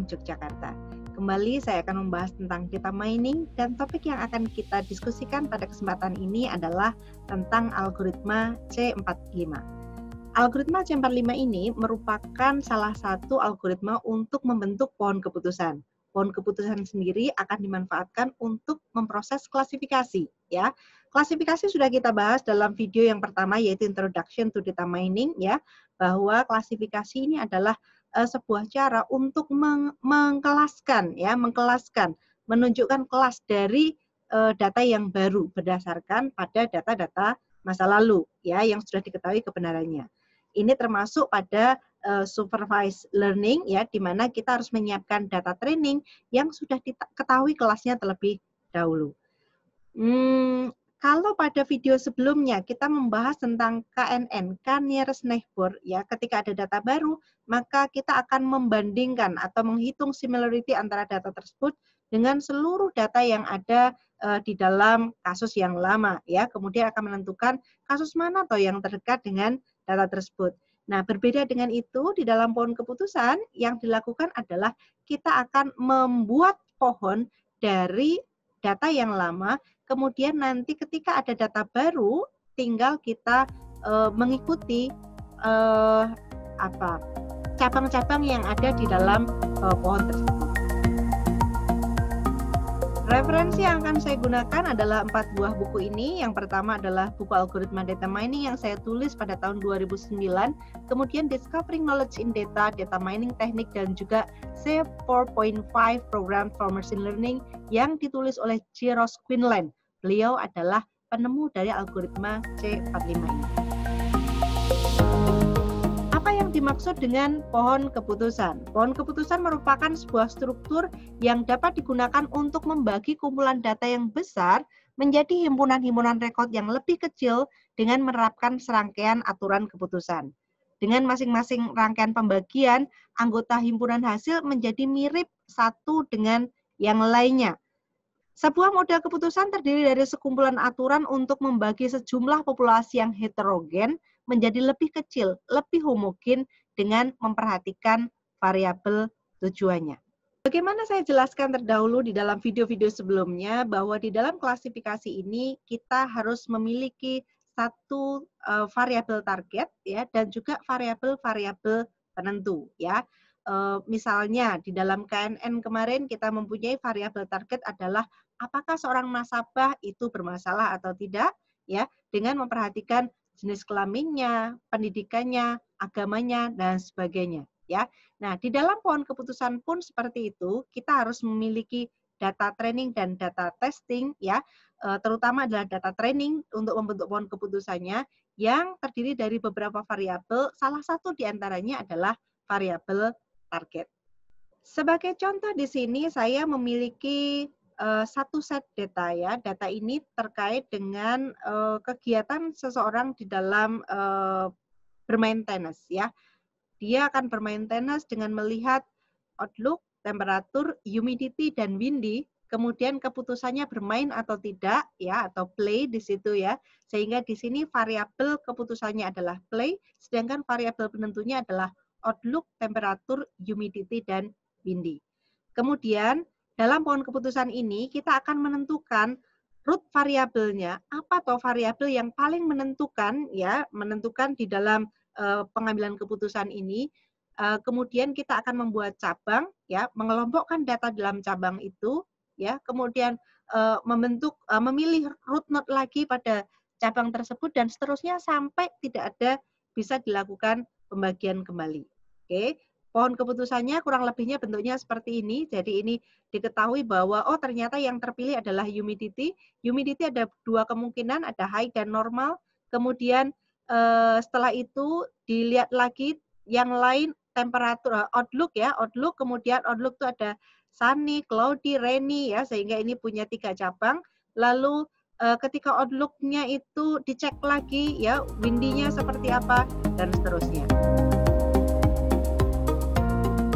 Telkom Yogyakarta. Kembali saya akan membahas tentang data mining dan topik yang akan kita diskusikan pada kesempatan ini adalah tentang algoritma C45. Algoritma C45 ini merupakan salah satu algoritma untuk membentuk pohon keputusan. Pohon keputusan sendiri akan dimanfaatkan untuk memproses klasifikasi, ya. Klasifikasi sudah kita bahas dalam video yang pertama, yaitu Introduction to Data Mining, ya, bahwa klasifikasi ini adalah sebuah cara untuk mengkelaskan, ya, menunjukkan kelas dari data yang baru berdasarkan pada data-data masa lalu, ya, yang sudah diketahui kebenarannya. Ini termasuk pada supervised learning, ya, di mana kita harus menyiapkan data training yang sudah diketahui kelasnya terlebih dahulu. Kalau pada video sebelumnya kita membahas tentang KNN, K-nearest neighbor, ya, ketika ada data baru, maka kita akan membandingkan atau menghitung similarity antara data tersebut dengan seluruh data yang ada di dalam kasus yang lama, ya. Kemudian akan menentukan kasus mana atau yang terdekat dengan data tersebut. Nah, berbeda dengan itu, di dalam pohon keputusan yang dilakukan adalah kita akan membuat pohon dari data yang lama, kemudian nanti ketika ada data baru, tinggal kita mengikuti cabang-cabang yang ada di dalam pohon tersebut. Referensi yang akan saya gunakan adalah 4 buah buku ini. Yang pertama adalah buku Algoritma Data Mining yang saya tulis pada tahun 2009, kemudian Discovering Knowledge in Data, Data Mining Teknik, dan juga C4.5 Program for Machine Learning yang ditulis oleh J. Ross Quinlan. Beliau adalah penemu dari algoritma C45 ini. Apa yang dimaksud dengan pohon keputusan? Pohon keputusan merupakan sebuah struktur yang dapat digunakan untuk membagi kumpulan data yang besar menjadi himpunan-himpunan rekod yang lebih kecil dengan menerapkan serangkaian aturan keputusan. Dengan masing-masing rangkaian pembagian, anggota himpunan hasil menjadi mirip satu dengan yang lainnya. Sebuah model keputusan terdiri dari sekumpulan aturan untuk membagi sejumlah populasi yang heterogen menjadi lebih kecil, lebih homogen dengan memperhatikan variabel tujuannya. Bagaimana saya jelaskan terdahulu di dalam video-video sebelumnya bahwa di dalam klasifikasi ini kita harus memiliki satu variabel target, ya, dan juga variabel-variabel penentu, ya. Misalnya di dalam KNN kemarin kita mempunyai variabel target adalah apakah seorang nasabah itu bermasalah atau tidak, ya, dengan memperhatikan jenis kelaminnya, pendidikannya, agamanya, dan sebagainya, ya. Nah, di dalam pohon keputusan pun seperti itu, kita harus memiliki data training dan data testing, ya, terutama adalah data training untuk membentuk pohon keputusannya yang terdiri dari beberapa variabel, salah satu diantaranya adalah variabel target. Sebagai contoh di sini saya memiliki satu set data, ya. Data ini terkait dengan kegiatan seseorang di dalam bermain tenis, ya. Dia akan bermain tenis dengan melihat outlook, temperatur, humidity, dan windy. Kemudian keputusannya bermain atau tidak, ya, atau play di situ, ya. Sehingga di sini variabel keputusannya adalah play, sedangkan variabel penentunya adalah outlook, temperatur, humidity, dan windy. Kemudian dalam pohon keputusan ini kita akan menentukan root variabelnya, apa atau variabel yang paling menentukan, ya, menentukan di dalam pengambilan keputusan ini. Kemudian kita akan membuat cabang, ya, mengelompokkan data dalam cabang itu, ya, kemudian memilih root node lagi pada cabang tersebut dan seterusnya sampai tidak ada bisa dilakukan pembagian kembali. Oke. Pohon keputusannya kurang lebihnya bentuknya seperti ini. Jadi ini diketahui bahwa oh ternyata yang terpilih adalah humidity. Humidity ada dua kemungkinan, ada high dan normal. Kemudian setelah itu dilihat lagi yang lain temperatur outlook, ya, outlook. Kemudian outlook itu ada sunny, cloudy, rainy, ya, sehingga ini punya 3 cabang. Lalu ketika outlook-nya itu dicek lagi, ya, windy-nya seperti apa dan seterusnya.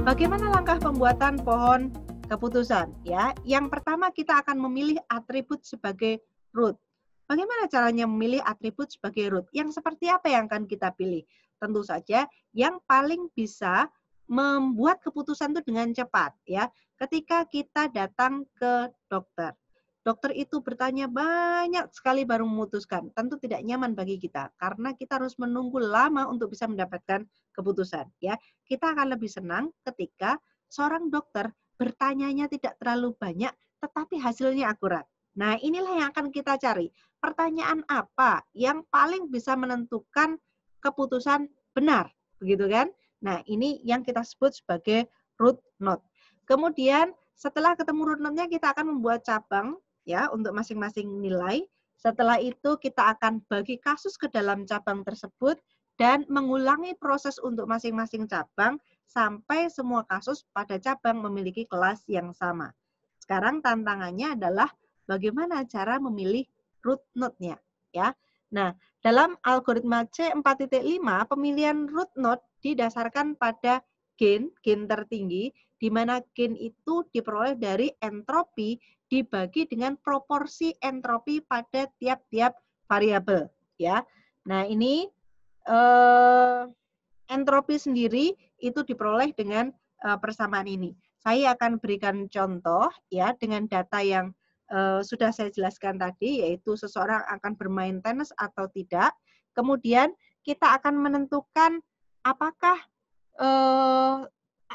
Bagaimana langkah pembuatan pohon keputusan, ya? Yang pertama kita akan memilih atribut sebagai root. Bagaimana caranya memilih atribut sebagai root? Yang seperti apa yang akan kita pilih? Tentu saja yang paling bisa membuat keputusan itu dengan cepat ya. Ketika kita datang ke dokter. Dokter itu bertanya banyak sekali baru memutuskan. Tentu tidak nyaman bagi kita karena kita harus menunggu lama untuk bisa mendapatkan keputusan ya. Kita akan lebih senang ketika seorang dokter bertanyanya tidak terlalu banyak tetapi hasilnya akurat. Nah, inilah yang akan kita cari. Pertanyaan apa yang paling bisa menentukan keputusan benar, begitu kan? Nah, ini yang kita sebut sebagai root note. Kemudian setelah ketemu root note-nya kita akan membuat cabang ya untuk masing-masing nilai. Setelah itu kita akan bagi kasus ke dalam cabang tersebut dan mengulangi proses untuk masing-masing cabang sampai semua kasus pada cabang memiliki kelas yang sama. Sekarang tantangannya adalah bagaimana cara memilih root node-nya ya. Nah, dalam algoritma C4.5 pemilihan root node didasarkan pada gain tertinggi di mana gain itu diperoleh dari entropi dibagi dengan proporsi entropi pada tiap-tiap variabel ya. Nah, ini entropi sendiri itu diperoleh dengan persamaan ini. Saya akan berikan contoh ya dengan data yang sudah saya jelaskan tadi, yaitu seseorang akan bermain tenis atau tidak. Kemudian kita akan menentukan apakah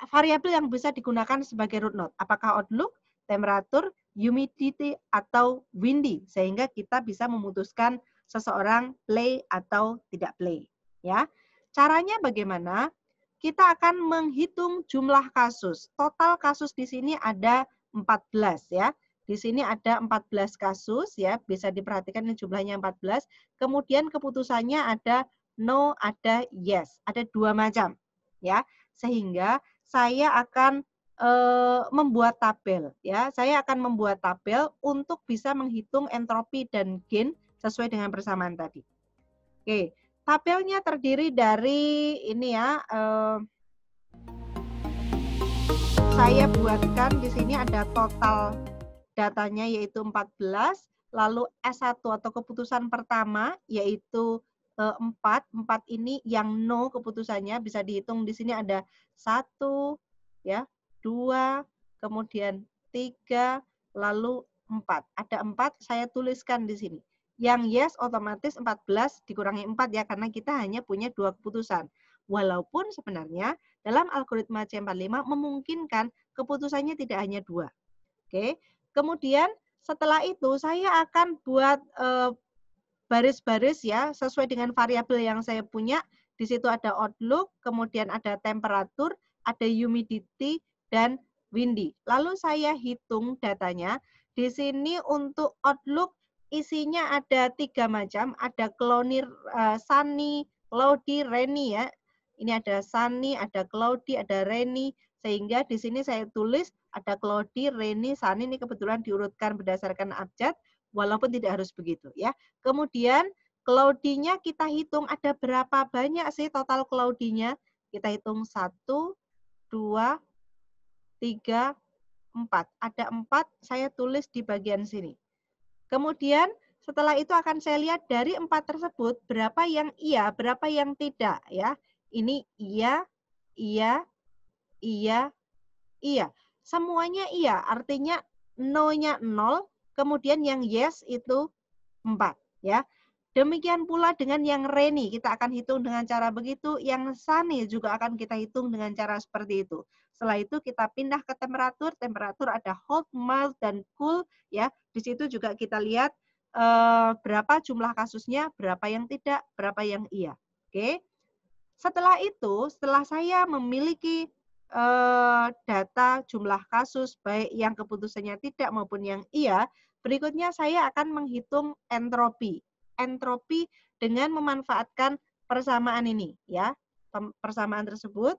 variabel yang bisa digunakan sebagai root node. Apakah outlook, temperatur, humidity, atau windy. Sehingga kita bisa memutuskan seseorang play atau tidak play. Ya, caranya bagaimana? Kita akan menghitung jumlah kasus. Total kasus di sini ada 14 ya. Di sini ada 14 kasus ya, bisa diperhatikan ini jumlahnya 14. Kemudian keputusannya ada no, ada yes. Ada dua macam ya. Sehingga saya akan membuat tabel ya. Saya akan membuat tabel untuk bisa menghitung entropi dan gain sesuai dengan persamaan tadi. Oke, tabelnya terdiri dari ini ya. Saya buatkan di sini ada total datanya yaitu 14, lalu S1 atau keputusan pertama yaitu 4. 4 ini yang no keputusannya bisa dihitung di sini ada 1 ya, 2, kemudian 3, lalu 4. Ada 4 saya tuliskan di sini. Yang yes otomatis 14 dikurangi 4 ya karena kita hanya punya 2 keputusan. Walaupun sebenarnya dalam algoritma C45 memungkinkan keputusannya tidak hanya 2. Oke. Kemudian setelah itu saya akan buat baris-baris ya sesuai dengan variabel yang saya punya. Di situ ada outlook, kemudian ada temperatur, ada humidity dan windy. Lalu saya hitung datanya. Di sini untuk outlook isinya ada 3 macam, ada cloudy, sunny, cloudy, rainy ya. Ini ada sunny, ada cloudy, ada rainy. Sehingga di sini saya tulis ada cloudy, rainy, sunny, ini kebetulan diurutkan berdasarkan abjad, walaupun tidak harus begitu ya. Kemudian cloudy-nya kita hitung ada berapa banyak sih total cloudy-nya. Kita hitung 1, 2, 3, 4. Ada 4, saya tulis di bagian sini. Kemudian setelah itu akan saya lihat dari 4 tersebut berapa yang iya, berapa yang tidak ya. Ini iya, iya, iya, iya. Semuanya iya, artinya no-nya 0, kemudian yang yes itu 4 ya. Demikian pula dengan yang rainy, kita akan hitung dengan cara begitu, yang sunny juga akan kita hitung dengan cara seperti itu. Setelah itu kita pindah ke temperatur, temperatur ada hot, mild, dan cool ya. Di situ juga kita lihat berapa jumlah kasusnya, berapa yang tidak, berapa yang iya. Oke. Setelah itu, setelah saya memiliki data jumlah kasus baik yang keputusannya tidak maupun yang iya, berikutnya saya akan menghitung entropi. Entropi dengan memanfaatkan persamaan ini ya. Persamaan tersebut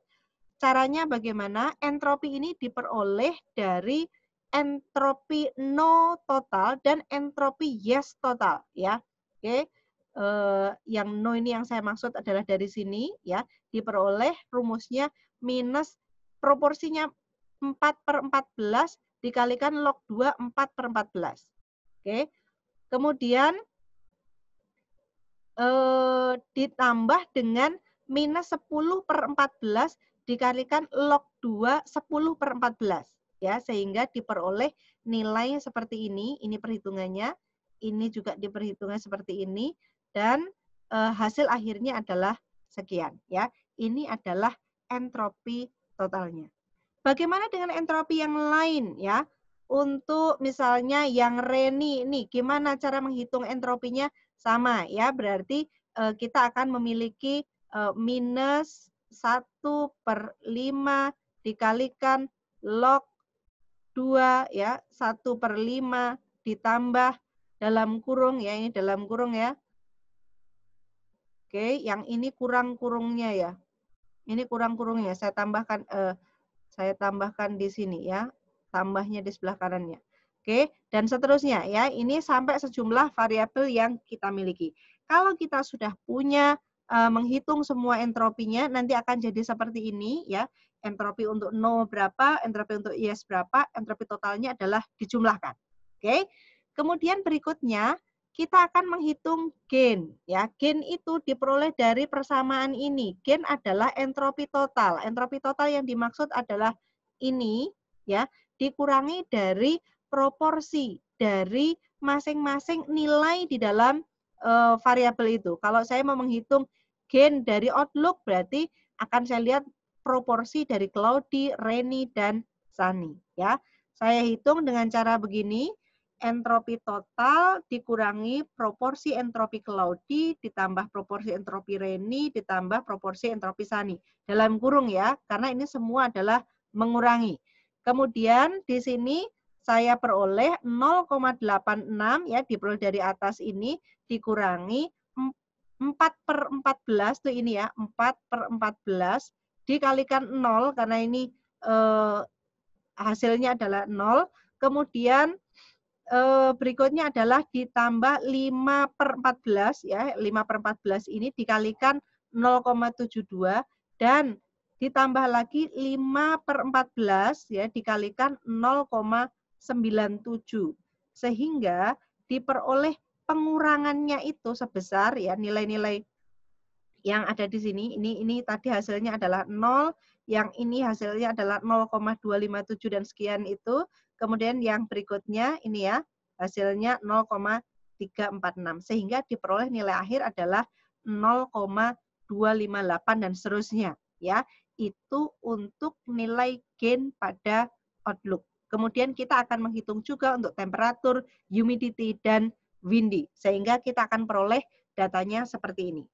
caranya bagaimana? Entropi ini diperoleh dari entropi no total dan entropi yes total ya. Oke. Yang no ini yang saya maksud adalah dari sini ya, diperoleh rumusnya minus proporsinya 4/14 dikalikan log 2 4/14. Oke. Kemudian ditambah dengan minus 10/14 dikalikan log 2 10/14 ya, sehingga diperoleh nilai seperti ini perhitungannya, ini juga diperhitungkan seperti ini dan hasil akhirnya adalah sekian ya. Ini adalah entropi totalnya. Bagaimana dengan entropi yang lain ya? Untuk misalnya yang Reni nih, gimana cara menghitung entropinya? Sama ya, berarti kita akan memiliki minus 1/5 dikalikan log 2 ya, 1/5 ditambah dalam kurung ya, ini dalam kurung ya. Oke, yang ini kurang kurungnya ya. Ini kurang kurungnya, saya tambahkan di sini ya, tambahnya di sebelah kanannya. Oke, dan seterusnya ya, ini sampai sejumlah variabel yang kita miliki. Kalau kita sudah punya menghitung semua entropinya, nanti akan jadi seperti ini ya. Entropi untuk no berapa, entropi untuk yes berapa, entropi totalnya adalah dijumlahkan. Oke, kemudian berikutnya kita akan menghitung gain. Ya, gain itu diperoleh dari persamaan ini. Gain adalah entropi total. Entropi total yang dimaksud adalah ini ya, dikurangi dari proporsi dari masing-masing nilai di dalam variabel itu. Kalau saya mau menghitung gain dari Outlook, berarti akan saya lihat proporsi dari Claudi, Reni, dan Sani. Ya, saya hitung dengan cara begini. Entropi total dikurangi proporsi entropi Claudi ditambah proporsi entropi Reni ditambah proporsi entropi Sani. Dalam kurung ya, karena ini semua adalah mengurangi. Kemudian di sini saya peroleh 0,86 ya, diperoleh dari atas ini dikurangi 4/14 tuh ini ya, 4/14 dikalikan 0 karena ini hasilnya adalah 0. Kemudian berikutnya adalah ditambah 5/14 ya, 5/14 ini dikalikan 0,72 dan ditambah lagi 5/14 ya dikalikan 0,97 sehingga diperoleh pengurangannya itu sebesar ya nilai-nilai yang ada di sini. Ini tadi hasilnya adalah 0, yang ini hasilnya adalah 0,257 dan sekian itu. Kemudian yang berikutnya ini ya, hasilnya 0,346 sehingga diperoleh nilai akhir adalah 0,258 dan seterusnya ya. Itu untuk nilai gain pada Outlook. Kemudian kita akan menghitung juga untuk temperatur, humidity dan windy sehingga kita akan peroleh datanya seperti ini.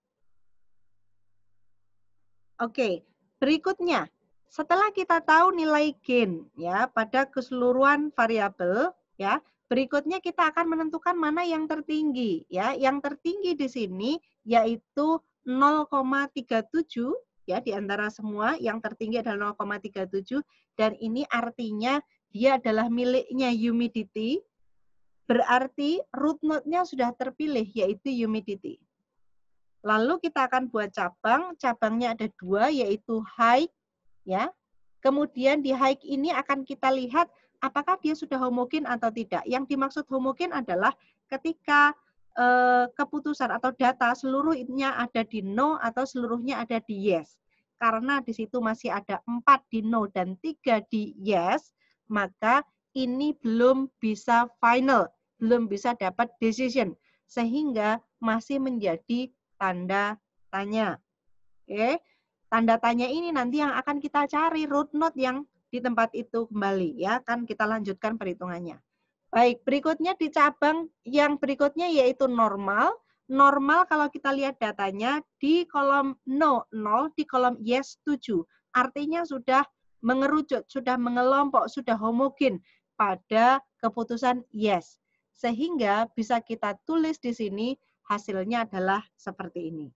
Oke, berikutnya setelah kita tahu nilai gain ya pada keseluruhan variabel ya, berikutnya kita akan menentukan mana yang tertinggi ya. Yang tertinggi di sini yaitu 0,37 ya di antara semua yang tertinggi adalah 0,37 dan ini artinya dia adalah miliknya humidity. Berarti root node-nya sudah terpilih yaitu humidity. Lalu kita akan buat cabang, cabangnya ada 2 yaitu height ya. Kemudian di height ini akan kita lihat apakah dia sudah homogen atau tidak. Yang dimaksud homogen adalah ketika keputusan atau data seluruhnya ada di no atau seluruhnya ada di yes. Karena di situ masih ada 4 di no dan 3 di yes, maka ini belum bisa final, belum bisa dapat decision. Sehingga masih menjadi tanda tanya. Oke. Tanda tanya ini nanti yang akan kita cari root node yang di tempat itu kembali ya, kan kita lanjutkan perhitungannya. Baik, berikutnya di cabang yang berikutnya yaitu normal. Normal kalau kita lihat datanya di kolom no 0, di kolom yes 7. Artinya sudah mengerucut, sudah mengelompok, sudah homogen pada keputusan yes. Sehingga bisa kita tulis di sini hasilnya adalah seperti ini.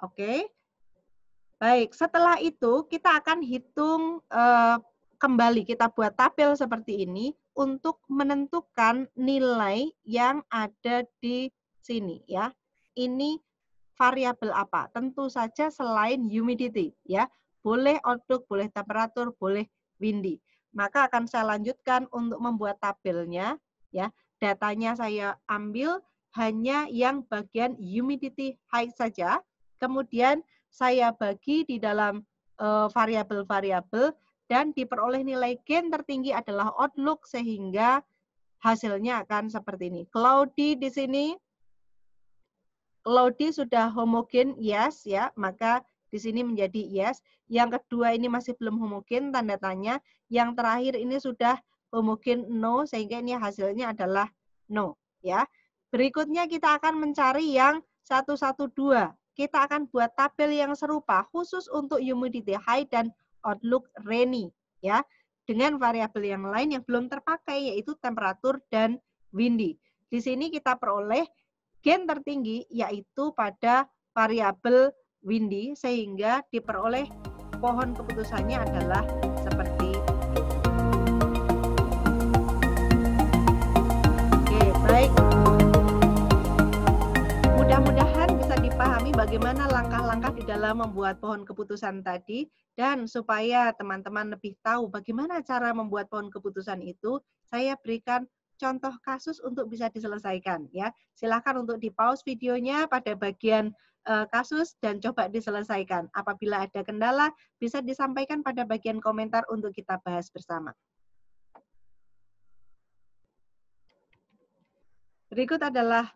Oke. Baik, setelah itu kita akan hitung kembali, kita buat tabel seperti ini untuk menentukan nilai yang ada di sini ya. Ini variabel apa? Tentu saja selain humidity ya. Boleh Outlook, boleh temperatur, boleh windy. Maka akan saya lanjutkan untuk membuat tabelnya ya. Datanya saya ambil hanya yang bagian humidity height saja. Kemudian saya bagi di dalam variabel-variabel dan diperoleh nilai gain tertinggi adalah outlook sehingga hasilnya akan seperti ini. Cloudy di sini, cloudy sudah homogen, yes ya, maka di sini menjadi yes. Yang kedua ini masih belum homogen, tanda tanya. Yang terakhir ini sudah homogen, no, sehingga ini hasilnya adalah no. Ya. Berikutnya kita akan mencari yang 112. Kita akan buat tabel yang serupa khusus untuk humidity high dan outlook rainy. Ya, dengan variabel yang lain yang belum terpakai yaitu temperatur dan windy. Di sini kita peroleh gain tertinggi yaitu pada variabel windy sehingga diperoleh pohon keputusannya adalah seperti itu. Oke, baik. Mudah-mudahan bisa dipahami bagaimana langkah-langkah di dalam membuat pohon keputusan tadi dan supaya teman-teman lebih tahu bagaimana cara membuat pohon keputusan itu, saya berikan contoh kasus untuk bisa diselesaikan ya. Silakan untuk di-pause videonya pada bagian kasus dan coba diselesaikan. Apabila ada kendala bisa disampaikan pada bagian komentar untuk kita bahas bersama. Berikut adalah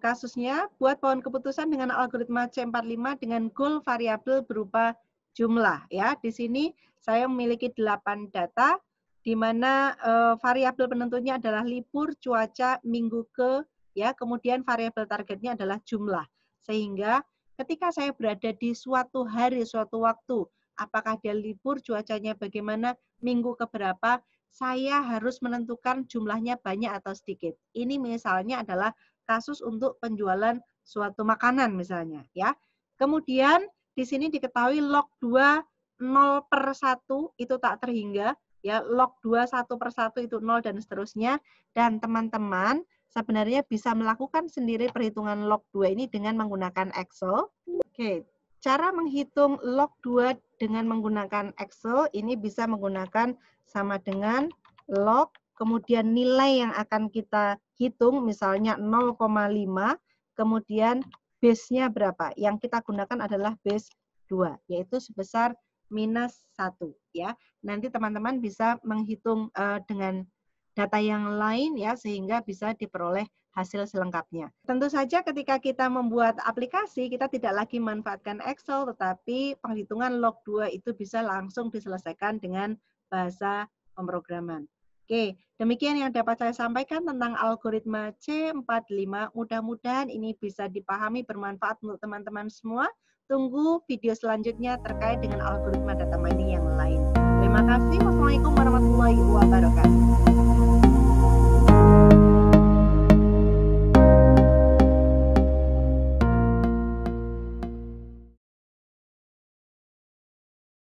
kasusnya, buat pohon keputusan dengan algoritma C45 dengan goal variabel berupa jumlah ya. Di sini saya memiliki 8 data di mana variabel penentunya adalah libur, cuaca, minggu ke, ya, kemudian variabel targetnya adalah jumlah. Sehingga ketika saya berada di suatu hari, suatu waktu, apakah dia libur, cuacanya bagaimana, minggu keberapa, saya harus menentukan jumlahnya banyak atau sedikit. Ini misalnya adalah kasus untuk penjualan suatu makanan misalnya, ya. Kemudian di sini diketahui log 2 0/1 itu tak terhingga. Ya, log 2 1/1 itu 0 dan seterusnya. Dan teman-teman sebenarnya bisa melakukan sendiri perhitungan log 2 ini dengan menggunakan Excel. Oke, cara menghitung log 2 dengan menggunakan Excel ini bisa menggunakan sama dengan log, kemudian nilai yang akan kita hitung misalnya 0,5, kemudian base-nya berapa? Yang kita gunakan adalah base 2, yaitu sebesar -1 ya. Nanti teman-teman bisa menghitung dengan data yang lain ya sehingga bisa diperoleh hasil selengkapnya. Tentu saja ketika kita membuat aplikasi kita tidak lagi manfaatkan Excel tetapi penghitungan log 2 itu bisa langsung diselesaikan dengan bahasa pemrograman. Oke, demikian yang dapat saya sampaikan tentang algoritma C45. Mudah-mudahan ini bisa dipahami bermanfaat untuk teman-teman semua. Tunggu video selanjutnya terkait dengan algoritma data mining yang lain. Terima kasih. Wassalamualaikum warahmatullahi wabarakatuh.